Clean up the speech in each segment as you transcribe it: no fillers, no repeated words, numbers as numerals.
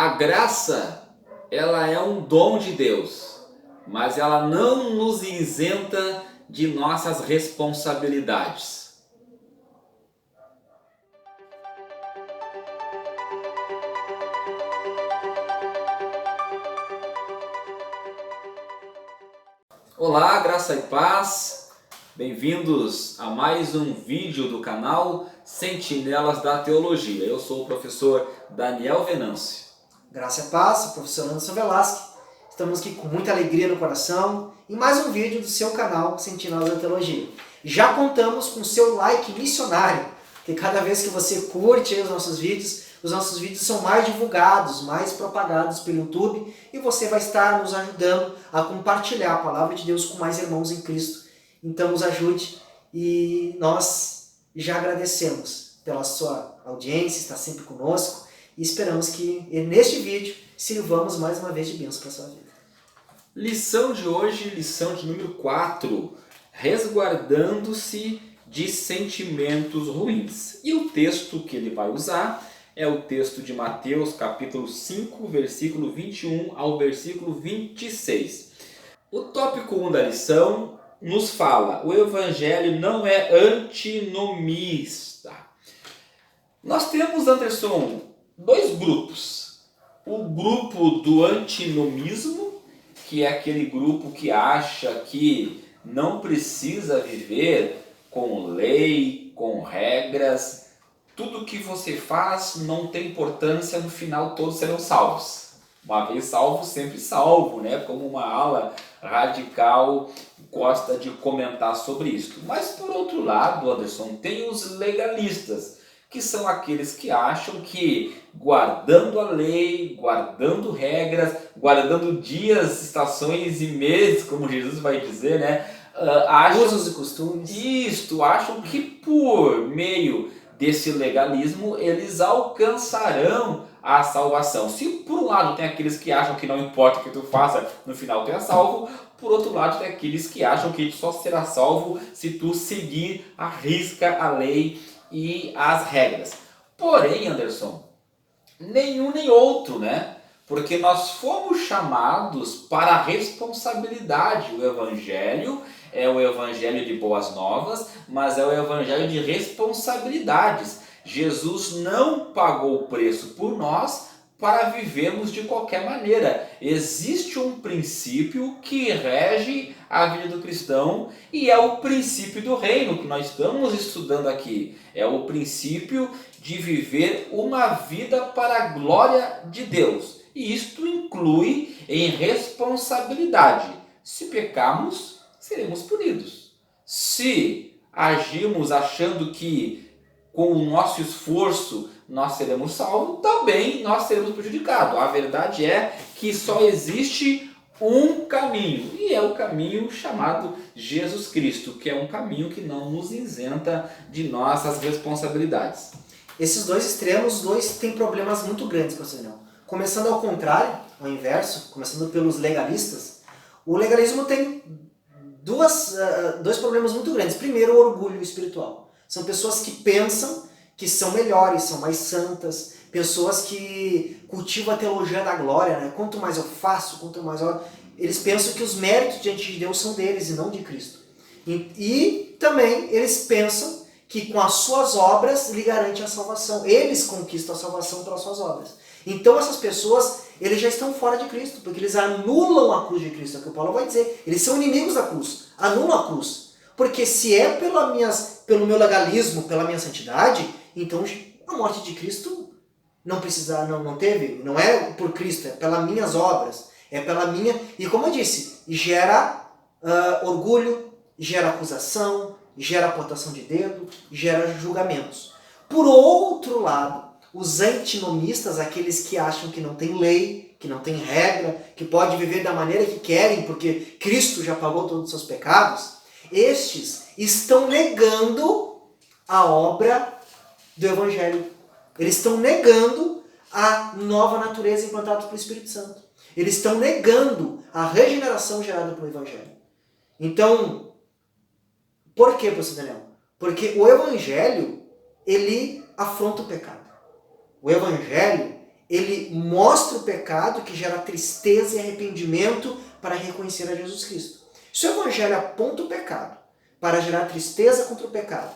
A graça, ela é um dom de Deus, mas ela não nos isenta de nossas responsabilidades. Olá, graça e paz, bem-vindos a mais um vídeo do canal Sentinelas da Teologia. Eu sou o professor Daniel Venâncio. Graça e paz, professor Anderson Velasque. Estamos aqui com muita alegria no coração em mais um vídeo do seu canal Sentinelas da Teologia. Já contamos com o seu like missionário, que cada vez que você curte os nossos vídeos são mais divulgados, mais propagados pelo YouTube e você vai estar nos ajudando a compartilhar a palavra de Deus com mais irmãos em Cristo. Então nos ajude e nós já agradecemos pela sua audiência, está sempre conosco e esperamos que neste vídeo sirvamos mais uma vez de bênção para a sua vida. Lição de hoje, lição de número 4, resguardando-se de sentimentos ruins. E o texto que ele vai usar é o texto de Mateus, capítulo 5, versículo 21 ao versículo 26. O tópico 1 da lição nos fala: o evangelho não é antinomista. Nós temos, Anderson, dois grupos. O grupo do antinomismo, que é aquele grupo que acha que não precisa viver com lei, com regras. Tudo que você faz não tem importância, no final todos serão salvos. Uma vez salvo, sempre salvo, né? Como uma ala radical gosta de comentar sobre isso. Mas por outro lado, Anderson, tem os legalistas, que são aqueles que acham que guardando a lei, guardando regras, guardando dias, estações e meses, como Jesus vai dizer, né? Usos e costumes. Acham que por meio desse legalismo eles alcançarão a salvação. Se por um lado tem aqueles que acham que não importa o que tu faça, no final tu é salvo, por outro lado tem aqueles que acham que tu só será salvo se tu seguir à risca a lei e as regras. Porém, Anderson, nenhum nem outro, né? Porque nós fomos chamados para a responsabilidade. O evangelho é o evangelho de boas novas, mas é o evangelho de responsabilidades. Jesus não pagou o preço por nós para vivermos de qualquer maneira. Existe um princípio que rege a vida do cristão e é o princípio do reino que nós estamos estudando aqui. É o princípio de viver uma vida para a glória de Deus. E isto inclui em responsabilidade. Se pecarmos, seremos punidos. Se agirmos achando que com o nosso esforço nós seremos salvos, também nós seremos prejudicados. A verdade é que só existe um caminho, e é o caminho chamado Jesus Cristo, que é um caminho que não nos isenta de nossas responsabilidades. Esses dois extremos, os dois têm problemas muito grandes, pastor Daniel. Começando ao contrário, ao inverso, começando pelos legalistas, o legalismo tem dois problemas muito grandes. Primeiro, o orgulho espiritual. São pessoas que pensam que são melhores, são mais santas, pessoas que cultivam a teologia da glória, né? Quanto mais eu faço, quanto mais eu... Eles pensam que os méritos diante de Deus são deles e não de Cristo. E também eles pensam que com as suas obras lhe garante a salvação. Eles conquistam a salvação pelas suas obras. Então essas pessoas, eles já estão fora de Cristo, porque eles anulam a cruz de Cristo, é o que o Paulo vai dizer. Eles são inimigos da cruz, anulam a cruz. Porque se é pelo meu legalismo, pela minha santidade, então a morte de Cristo não teve, não é por Cristo, é pelas minhas obras, é pela minha... E como eu disse, gera orgulho, gera acusação, gera apontação de dedo, gera julgamentos. Por outro lado, os antinomistas, aqueles que acham que não tem lei, que não tem regra, que pode viver da maneira que querem, porque Cristo já pagou todos os seus pecados, estes estão negando a obra do Evangelho. Eles estão negando a nova natureza implantada pelo Espírito Santo. Eles estão negando a regeneração gerada pelo Evangelho. Então, por que, pastor Daniel? Porque o Evangelho, ele afronta o pecado. O Evangelho, ele mostra o pecado que gera tristeza e arrependimento para reconhecer a Jesus Cristo. Se o Evangelho aponta o pecado para gerar tristeza contra o pecado,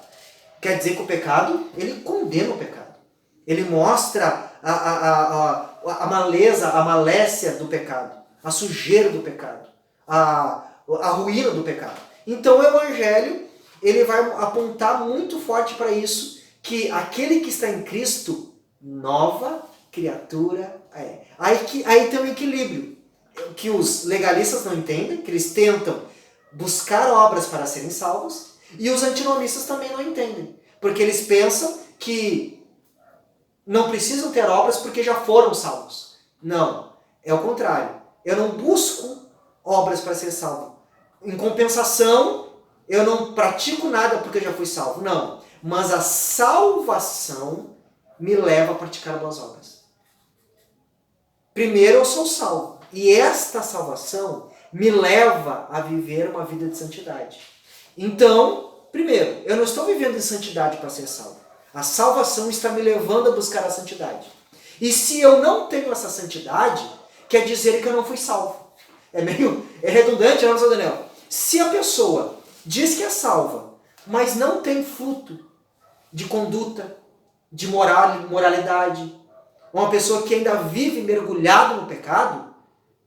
quer dizer que o pecado, ele condena o pecado. Ele mostra a maleza, a malécia do pecado, a sujeira do pecado, a ruína do pecado. Então o Evangelho, ele vai apontar muito forte para isso, que aquele que está em Cristo, nova criatura é. Aí tem um equilíbrio, que os legalistas não entendem, que eles tentam buscar obras para serem salvos, e os antinomistas também não entendem, porque eles pensam que não precisam ter obras porque já foram salvos. Não, é o contrário. Eu não busco obras para ser salvo. Em compensação, eu não pratico nada porque eu já fui salvo. Não, mas a salvação me leva a praticar boas obras. Primeiro eu sou salvo, e esta salvação me leva a viver uma vida de santidade. Então, primeiro, eu não estou vivendo em santidade para ser salvo. A salvação está me levando a buscar a santidade. E se eu não tenho essa santidade, quer dizer que eu não fui salvo. É redundante, não é, Daniel? Se a pessoa diz que é salva, mas não tem fruto de conduta, de moralidade, uma pessoa que ainda vive mergulhado no pecado,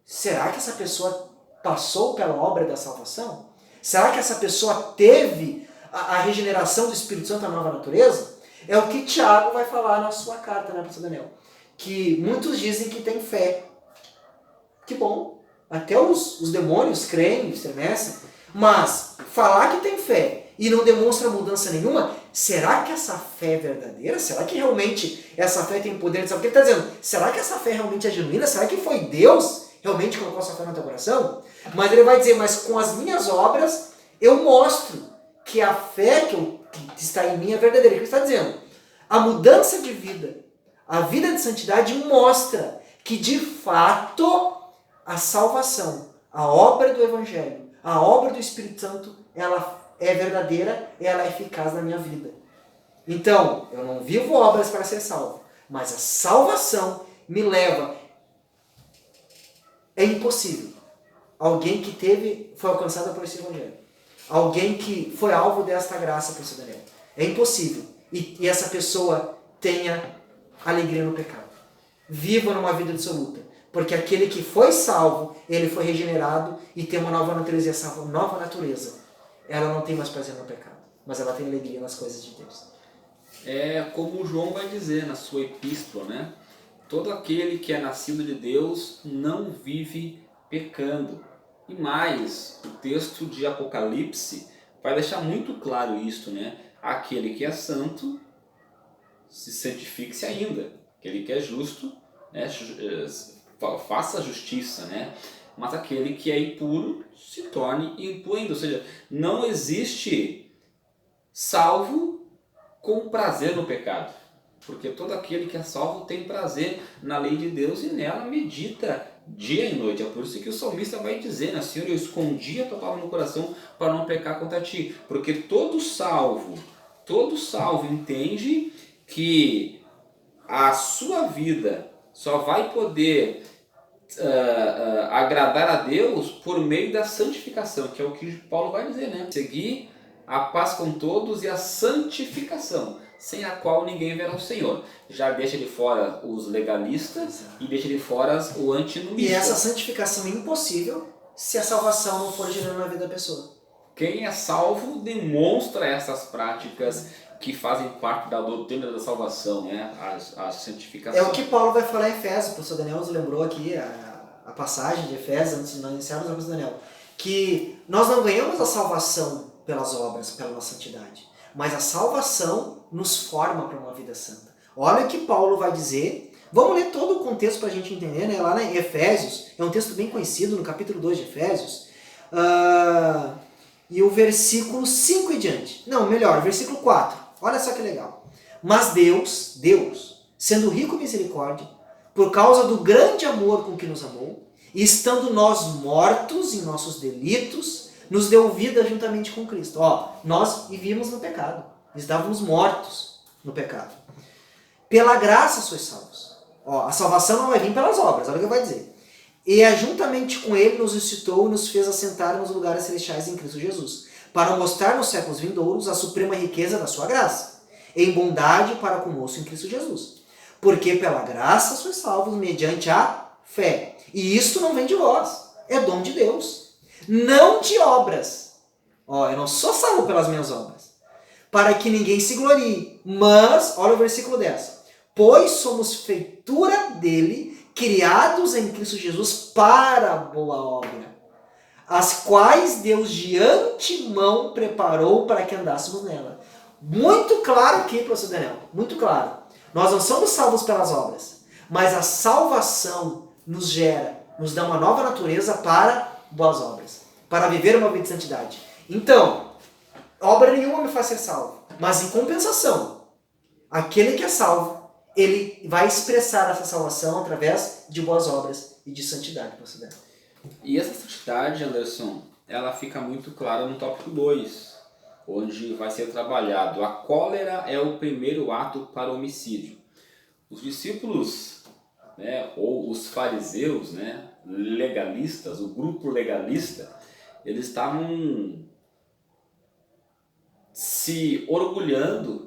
será que essa pessoa passou pela obra da salvação? Será que essa pessoa teve a regeneração do Espírito Santo, a nova natureza? É o que Tiago vai falar na sua carta, né, pastor Daniel? Que muitos dizem que tem fé. Que bom. Até os demônios creem, estremecem. Mas falar que tem fé e não demonstra mudança nenhuma, será que essa fé é verdadeira? Será que realmente essa fé tem poder de salvação? Porque ele está dizendo, será que essa fé realmente é genuína? Será que foi Deus realmente colocou essa fé no teu coração? Mas ele vai dizer, mas com as minhas obras eu mostro que a fé que está em mim é verdadeira. O que ele está dizendo? A mudança de vida, a vida de santidade mostra que de fato a salvação, a obra do Evangelho, a obra do Espírito Santo, ela é verdadeira, ela é eficaz na minha vida. Então, eu não vivo obras para ser salvo, mas a salvação me leva. É impossível alguém que foi alcançado por esse Evangelho, alguém que foi alvo desta graça, pastor Daniel, é impossível. E essa pessoa tenha alegria no pecado. Viva numa vida dissoluta. Porque aquele que foi salvo, ele foi regenerado e tem uma nova natureza. E essa nova natureza, ela não tem mais prazer no pecado, mas ela tem alegria nas coisas de Deus. É como João vai dizer na sua epístola, né? Todo aquele que é nascido de Deus não vive pecando. E mais, o texto de Apocalipse vai deixar muito claro isso, né? Aquele que é santo, se santifique-se ainda. Aquele que é justo, né? Faça justiça, né? Mas aquele que é impuro se torne impuro ainda. Ou seja, não existe salvo com prazer no pecado. Porque todo aquele que é salvo tem prazer na lei de Deus e nela medita dia e noite. É por isso que o salmista vai dizer, né? Senhor, eu escondi a tua palavra no coração para não pecar contra ti. Porque todo salvo entende que a sua vida só vai poder agradar a Deus por meio da santificação, que é o que Paulo vai dizer, né? Seguir a paz com todos e a santificação, sem a qual ninguém verá o Senhor. Já deixa de fora os legalistas e deixa de fora o antinomista. E essa santificação é impossível se a salvação não for gerando na vida da pessoa. Quem é salvo demonstra essas práticas que fazem parte da doutrina da salvação, né? A santificação. É o que Paulo vai falar em Efésios. O professor Daniel nos lembrou aqui a passagem de Efésios, antes de nós iniciarmos, professor Daniel, que nós não ganhamos a salvação pelas obras, pela nossa santidade, mas a salvação nos forma para uma vida santa. Olha o que Paulo vai dizer. Vamos ler todo o contexto para a gente entender, né? Lá em Efésios, é um texto bem conhecido, no capítulo 2 de Efésios, e o versículo 5 e diante. Não, melhor, versículo 4. Olha só que legal. Mas Deus, sendo rico em misericórdia, por causa do grande amor com que nos amou, e estando nós mortos em nossos delitos, nos deu vida juntamente com Cristo. Nós vivíamos no pecado, estávamos mortos no pecado. Pela graça sois salvos. Ó, a salvação não vai vir pelas obras, olha o que vai dizer. E juntamente com ele nos incitou e nos fez assentar nos lugares celestiais em Cristo Jesus, para mostrar nos séculos vindouros a suprema riqueza da sua graça, em bondade para conosco em Cristo Jesus. Porque pela graça sois salvos mediante a fé. E isto não vem de vós, é dom de Deus, não de obras. Ó, eu não sou salvo pelas minhas obras, para que ninguém se glorie. Mas, olha o versículo 10. Pois somos feitura dele, criados em Cristo Jesus para a boa obra, as quais Deus de antemão preparou para que andássemos nela. Muito claro aqui, professor Daniel, muito claro. Nós não somos salvos pelas obras, mas a salvação nos gera, nos dá uma nova natureza para boas obras, para viver uma vida de santidade. Então, obra nenhuma me faz ser salvo, mas em compensação, aquele que é salvo, ele vai expressar essa salvação através de boas obras e de santidade. E essa santidade, Anderson, ela fica muito clara no tópico 2, onde vai ser trabalhado: a cólera é o primeiro ato para o homicídio. Os discípulos, né, ou os fariseus, né, legalistas, o grupo legalista, eles estavam se orgulhando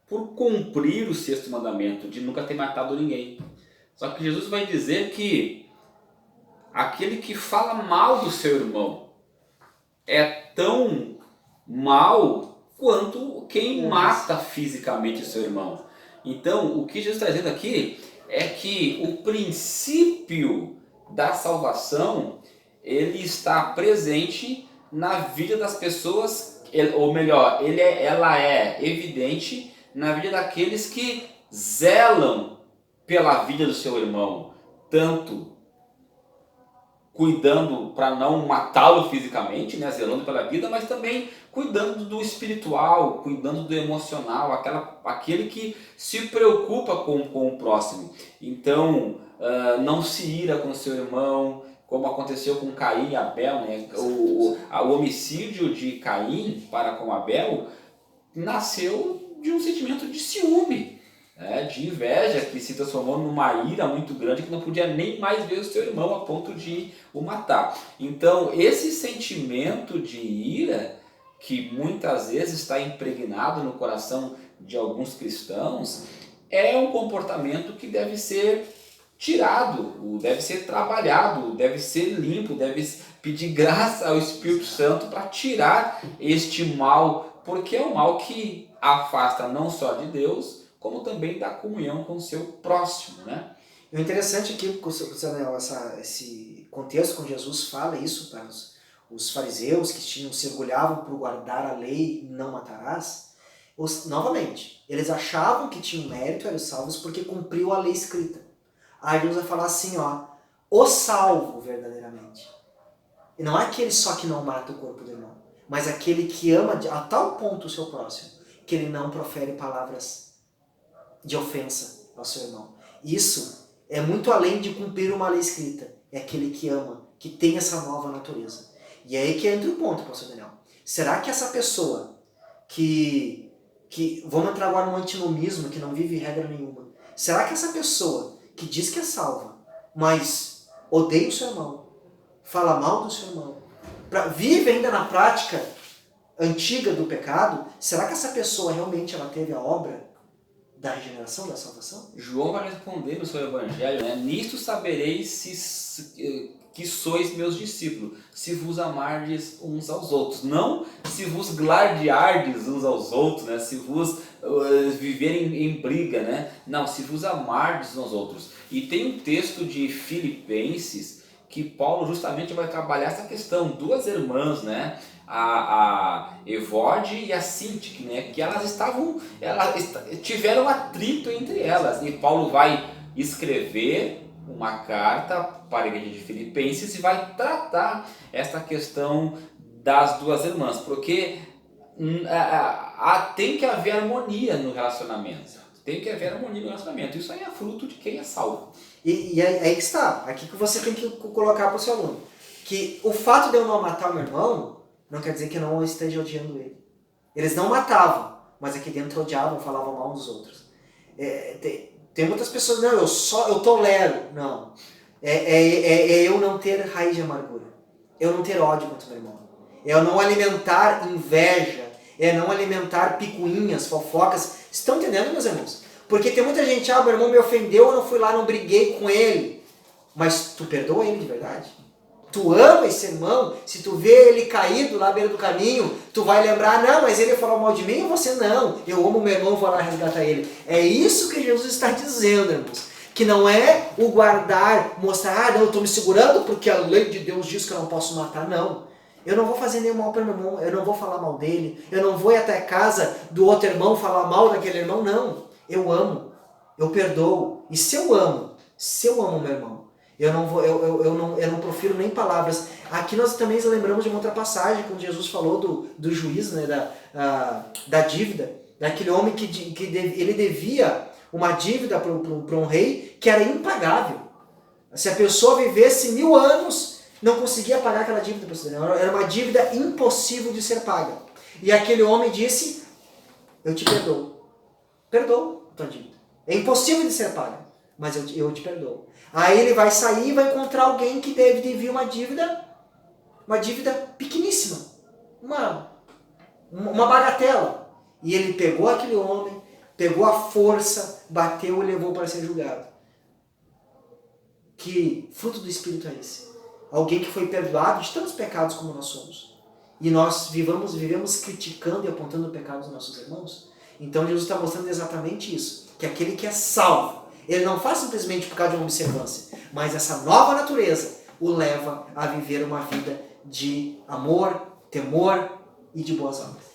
por cumprir o sexto mandamento, de nunca ter matado ninguém. Só que Jesus vai dizer que aquele que fala mal do seu irmão é tão mal quanto quem mata fisicamente o seu irmão. Então, o que Jesus está dizendo aqui é que o princípio da salvação, ele está presente na vida das pessoas, ou melhor, ela é evidente na vida daqueles que zelam pela vida do seu irmão, tanto cuidando para não matá-lo fisicamente, né, zelando pela vida, mas também cuidando do espiritual, cuidando do emocional, aquele que se preocupa com o próximo. Então, não se ira com seu irmão, como aconteceu com Caim e Abel, né? O homicídio de Caim para com Abel nasceu de um sentimento de ciúme, de inveja, que se transformou numa ira muito grande, que não podia nem mais ver o seu irmão a ponto de o matar. Então, esse sentimento de ira, que muitas vezes está impregnado no coração de alguns cristãos, é um comportamento que deve ser tirado, deve ser trabalhado, deve ser limpo, deve pedir graça ao Espírito Santo para tirar este mal, porque é um mal que afasta não só de Deus, como também da comunhão com o seu próximo, né? O interessante aqui, Daniel, esse contexto com Jesus fala isso para os fariseus que se orgulhavam por guardar a lei, não matarás. Novamente, eles achavam que tinham mérito, eram salvos porque cumpriu a lei escrita. Aí Deus vai falar assim, ó, o salvo verdadeiramente. E não é aquele só que não mata o corpo do irmão, mas aquele que ama a tal ponto o seu próximo, que ele não profere palavras de ofensa ao seu irmão. Isso é muito além de cumprir uma lei escrita. É aquele que ama, que tem essa nova natureza. E é aí que entra o ponto, pastor Daniel. Será que essa pessoa que vamos entrar agora no antinomismo, que não vive regra nenhuma. Será que essa pessoa que diz que é salva, mas odeia o seu irmão, fala mal do seu irmão, vive ainda na prática antiga do pecado, será que essa pessoa realmente ela teve a obra da regeneração, da salvação? João vai responder no seu evangelho, né? Nisto sabereis que sois meus discípulos, se vos amardes uns aos outros. Não se vos gladiardes uns aos outros, né? Se vos viverem em briga, né? Não, se vos amardes uns aos outros. E tem um texto de Filipenses que Paulo justamente vai trabalhar essa questão. Duas irmãs, né? A Evode e a Sintique, né? Que elas tiveram atrito entre elas. E Paulo vai escrever uma carta para a igreja de Filipenses e vai tratar essa questão das duas irmãs, porque tem que haver harmonia no relacionamento. Tem que haver harmonia no relacionamento. Isso aí é fruto de quem é salvo. E aí que está. Aqui que você tem que colocar para o seu aluno. Que o fato de eu não matar o meu irmão não quer dizer que eu não esteja odiando ele. Eles não matavam, mas aqui dentro odiavam, falavam mal uns dos outros. Tem muitas pessoas, não, eu tolero. Não. É eu não ter raiz de amargura. Eu não ter ódio contra o meu irmão. É eu não alimentar inveja. É não alimentar picuinhas, fofocas. Estão entendendo, meus irmãos? Porque tem muita gente, meu irmão me ofendeu, eu não fui lá, não briguei com ele. Mas tu perdoa ele de verdade? Tu ama esse irmão? Se tu vê ele caído lá à beira do caminho, tu vai lembrar, não, mas ele falou mal de mim ou você não? Eu amo meu irmão, vou lá resgatar ele. É isso que Jesus está dizendo, irmãos. Que não é o guardar, mostrar, não, eu estou me segurando porque a lei de Deus diz que eu não posso matar, não. Eu não vou fazer nenhum mal para o meu irmão, eu não vou falar mal dele, eu não vou ir até a casa do outro irmão falar mal daquele irmão, não. Eu amo, eu perdoo. E se eu amo meu irmão, eu não profiro nem palavras. Aqui nós também lembramos de uma outra passagem, quando Jesus falou do juiz, né, da dívida, daquele homem que ele devia uma dívida para um rei que era impagável. Se a pessoa vivesse 1000 anos, não conseguia pagar aquela dívida para o cidadão. Era uma dívida impossível de ser paga. E aquele homem disse, eu te perdoo. Perdoo a tua dívida. É impossível de ser paga, mas eu te perdoo. Aí ele vai sair e vai encontrar alguém que devia uma dívida pequeníssima, uma bagatela. E ele pegou aquele homem, pegou a força, bateu e levou para ser julgado. Que fruto do Espírito é esse? Alguém que foi perdoado de tantos pecados como nós somos. E nós vivemos criticando e apontando pecados dos nossos irmãos. Então Jesus está mostrando exatamente isso. Que aquele que é salvo, ele não faz simplesmente por causa de uma observância, mas essa nova natureza o leva a viver uma vida de amor, temor e de boas obras.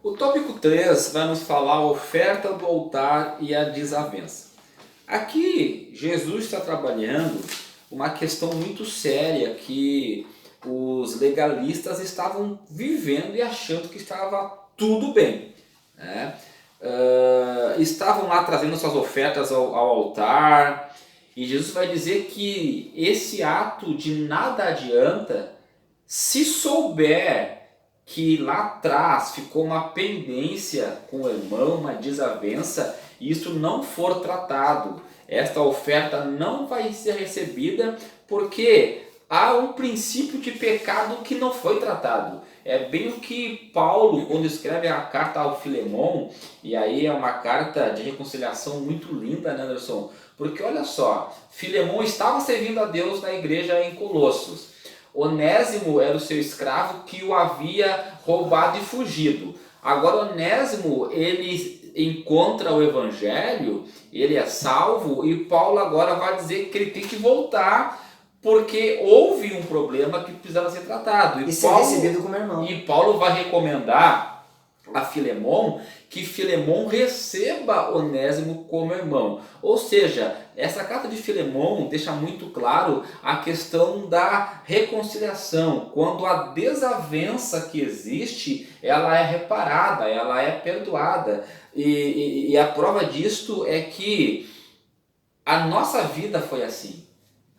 O tópico 3 vai nos falar a oferta do altar e a desavença. Aqui, Jesus está trabalhando uma questão muito séria que os legalistas estavam vivendo e achando que estava tudo bem, né? Estavam lá trazendo suas ofertas ao altar, e Jesus vai dizer que esse ato de nada adianta se souber que lá atrás ficou uma pendência com o irmão, uma desavença, e isso não for tratado. Esta oferta não vai ser recebida porque há um princípio de pecado que não foi tratado. É bem o que Paulo, quando escreve a carta ao Filemon, e aí é uma carta de reconciliação muito linda, né, Anderson? Porque olha só, Filemon estava servindo a Deus na igreja em Colossos. Onésimo era o seu escravo que o havia roubado e fugido. Agora Onésimo, ele encontra o evangelho, ele é salvo, e Paulo agora vai dizer que ele tem que voltar porque houve um problema que precisava ser tratado. E ser recebido como irmão. E Paulo vai recomendar a Filemon que Filemon receba Onésimo como irmão. Ou seja, essa carta de Filemon deixa muito claro a questão da reconciliação. Quando a desavença que existe, ela é reparada, ela é perdoada. E a prova disto é que a nossa vida foi assim.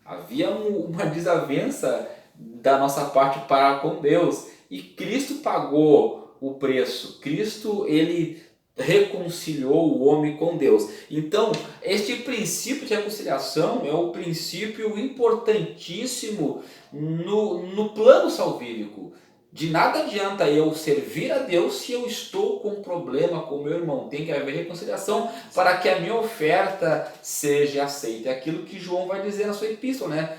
Havia uma desavença da nossa parte para com Deus. E Cristo pagou o preço. Cristo, ele reconciliou o homem com Deus. Então, este princípio de reconciliação é o princípio importantíssimo no plano salvífico. De nada adianta eu servir a Deus se eu estou com um problema com o meu irmão. Tem que haver reconciliação para que a minha oferta seja aceita. É aquilo que João vai dizer na sua epístola, né?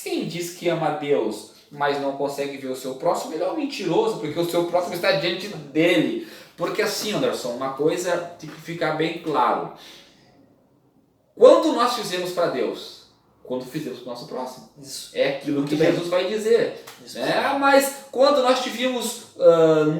Quem diz que ama a Deus, mas não consegue ver o seu próximo, ele é um mentiroso, porque o seu próximo está diante dele. Porque assim, Anderson, uma coisa tem que ficar bem claro. Quando nós fizemos para Deus? Quando fizemos para o nosso próximo. Isso. É aquilo Muito que bem. Jesus vai dizer. Isso. Mas quando nós tivemos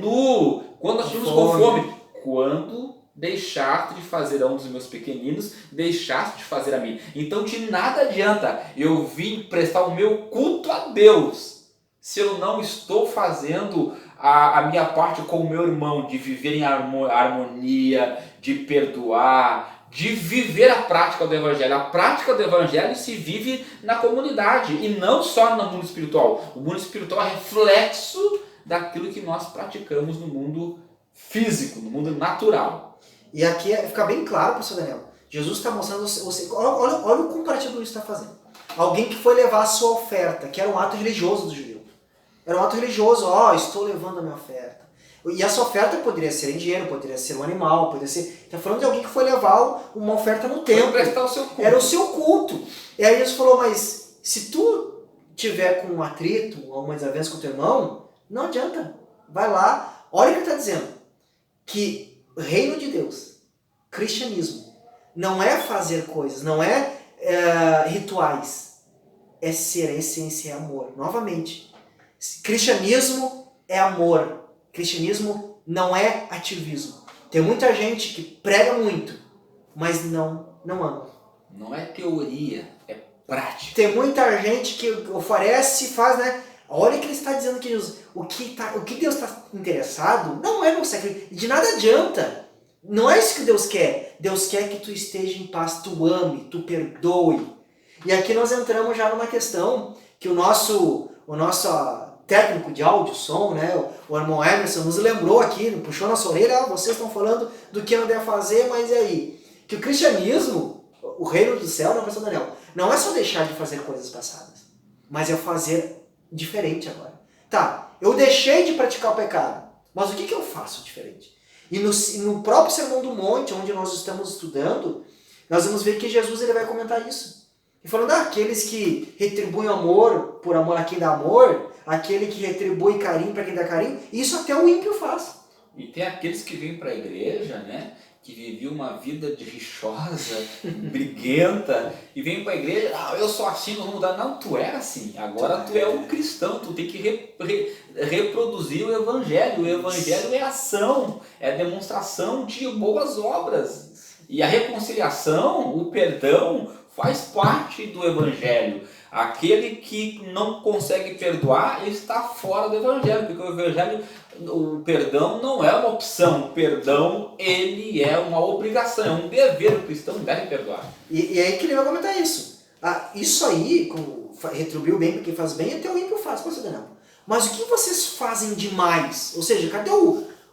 nu, quando nós tivemos com fome, quando deixaste de fazer a um dos meus pequeninos, deixaste de fazer a mim. Então de nada adianta eu vir prestar o meu culto a Deus se eu não estou fazendo a minha parte com o meu irmão, de viver em harmonia, de perdoar, de viver a prática do Evangelho. A prática do Evangelho se vive na comunidade e não só no mundo espiritual. O mundo espiritual é reflexo daquilo que nós praticamos no mundo físico, no mundo natural. E aqui fica bem claro, professor Daniel, Jesus está mostrando, olha o comparativo que ele está fazendo. Alguém que foi levar a sua oferta, que era um ato religioso do judeu. Era um ato religioso, estou levando a minha oferta. E essa oferta poderia ser em dinheiro, poderia ser um animal, poderia ser... Está falando de alguém que foi levar uma oferta no templo. Prestar o seu culto. Era o seu culto. E aí Jesus falou, mas se tu tiver com um atrito, ou uma desavença com o teu irmão, não adianta. Vai lá, olha o que ele está dizendo. Que o reino de Deus, cristianismo, não é fazer coisas, não é rituais. É ser, a essência é amor. Novamente, cristianismo é amor. Cristianismo não é ativismo. Tem muita gente que prega muito, mas não ama. Não é teoria, é prática. Tem muita gente que oferece, faz, né? Olha o que ele está dizendo que Jesus, o que Deus está interessado não é no sacrifício. De nada adianta. Não é isso que Deus quer. Deus quer que tu esteja em paz, tu ame, tu perdoe. E aqui nós entramos já numa questão que o nosso técnico de áudio, som, né, o irmão Emerson nos lembrou aqui, puxou nossa orelha, vocês estão falando do que não deve fazer, mas e aí? Que o cristianismo, o reino do céu, não é só deixar de fazer coisas passadas, mas é fazer diferente agora. Tá, eu deixei de praticar o pecado, mas o que eu faço diferente? E no próprio Sermão do Monte, onde nós estamos estudando, nós vamos ver que Jesus ele vai comentar isso. E falando, aqueles que retribuem amor por amor a quem dá amor, aquele que retribui carinho para quem dá carinho, isso até o ímpio faz. E tem aqueles que vêm para a igreja, né, que viviam uma vida de rixosa, briguenta, e vêm para a igreja, eu sou assim, não vou mudar. Não, tu é assim, agora tu é um cristão, tu tem que reproduzir o evangelho. O evangelho é ação, é demonstração de boas obras. E a reconciliação, o perdão, faz parte do evangelho. Aquele que não consegue perdoar, ele está fora do evangelho, porque o evangelho, o perdão não é uma opção, o perdão ele é uma obrigação, é um dever, o cristão deve perdoar. E aí que ele vai comentar isso. Isso aí, retribuir o bem porque faz bem, até o ímpio faz, não. Mas o que vocês fazem demais? Ou seja, cadê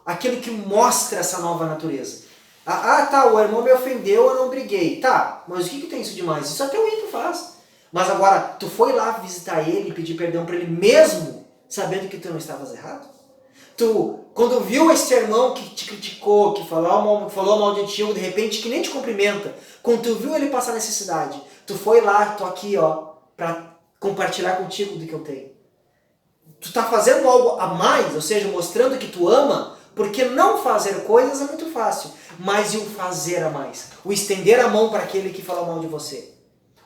aquele que mostra essa nova natureza? Tá, o irmão me ofendeu, eu não briguei. Tá, mas o que tem isso demais? Isso até o ímpio faz. Mas agora, tu foi lá visitar ele e pedir perdão para ele mesmo, sabendo que tu não estavas errado? Tu, quando viu esse irmão que te criticou, que falou mal de ti, de repente que nem te cumprimenta, quando tu viu ele passar necessidade, tu foi lá, tô aqui, para compartilhar contigo do que eu tenho. Tu tá fazendo algo a mais, ou seja, mostrando que tu ama, porque não fazer coisas é muito fácil, mas e o fazer a mais? O estender a mão para aquele que fala mal de você.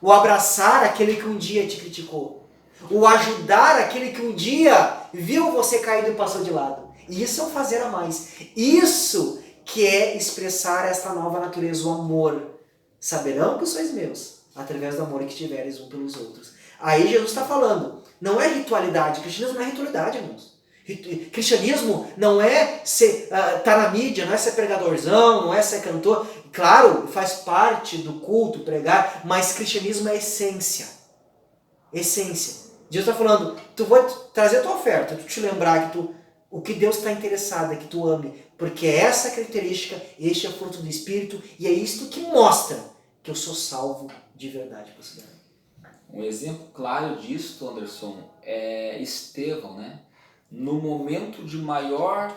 O abraçar aquele que um dia te criticou. O ajudar aquele que um dia viu você caído e passou de lado. Isso é o fazer a mais. Isso que é expressar esta nova natureza, o amor. Saberão que sois meus, através do amor que tiveres um pelos outros. Aí Jesus está falando, não é ritualidade. Cristianismo não é ritualidade, irmãos. Cristianismo não é ser, tá na mídia, não é ser pregadorzão, não é ser cantor. Claro, faz parte do culto pregar, mas cristianismo é essência. Essência. Deus está falando, tu vai trazer a tua oferta, tu te lembrar que o que Deus está interessado é que tu ame, porque é essa característica, este é o fruto do Espírito, e é isto que mostra que eu sou salvo de verdade. Um exemplo claro disso, Anderson, é Estevão, né? No momento de maior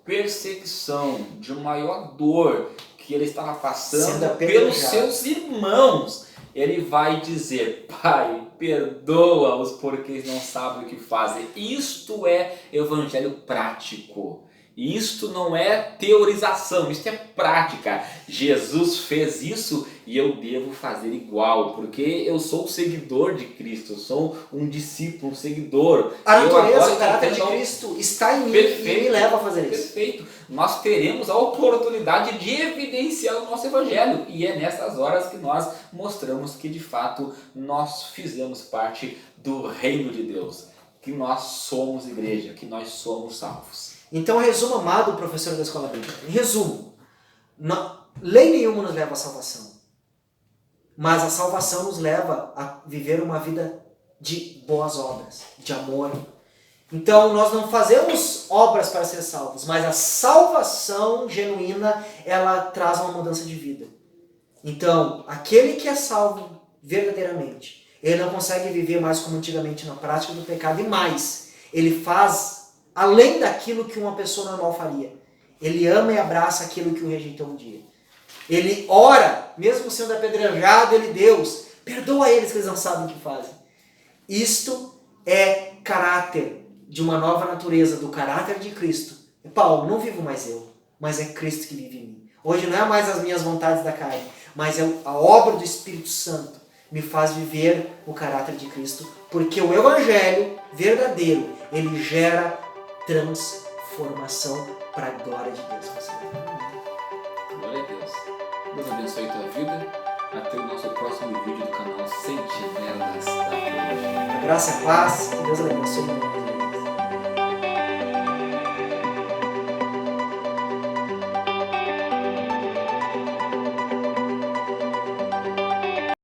perseguição, de maior dor que ele estava passando pelos seus irmãos, ele vai dizer, Pai, perdoa-os porque eles não sabem o que fazem. Isto é evangelho prático. Isto não é teorização, isto é prática. Jesus fez isso e eu devo fazer igual, porque eu sou um seguidor de Cristo, eu sou um discípulo, um seguidor. A natureza, o caráter de Cristo está em mim e me leva a fazer isso. Perfeito. Nós teremos a oportunidade de evidenciar o nosso evangelho e é nessas horas que nós mostramos que de fato nós fizemos parte do reino de Deus, que nós somos igreja, que nós somos salvos. Então, resumo, amado professor da escola bíblica. Em resumo, lei nenhuma nos leva à salvação. Mas a salvação nos leva a viver uma vida de boas obras, de amor. Então, nós não fazemos obras para ser salvos, mas a salvação genuína, ela traz uma mudança de vida. Então, aquele que é salvo verdadeiramente, ele não consegue viver mais como antigamente na prática do pecado, e mais, ele faz além daquilo que uma pessoa normal faria. Ele ama e abraça aquilo que o rejeitou um dia. Ele ora, mesmo sendo apedrejado, Deus, perdoa eles que eles não sabem o que fazem. Isto é caráter de uma nova natureza, do caráter de Cristo. Paulo, não vivo mais eu, mas é Cristo que vive em mim. Hoje não é mais as minhas vontades da carne, mas é a obra do Espírito Santo me faz viver o caráter de Cristo, porque o Evangelho verdadeiro, ele gera transformação para a glória de Deus. Glória a Deus. Deus abençoe a tua vida. Até o nosso próximo vídeo do canal Sentinelas da Teologia. A graça e a paz, que Deus abençoe.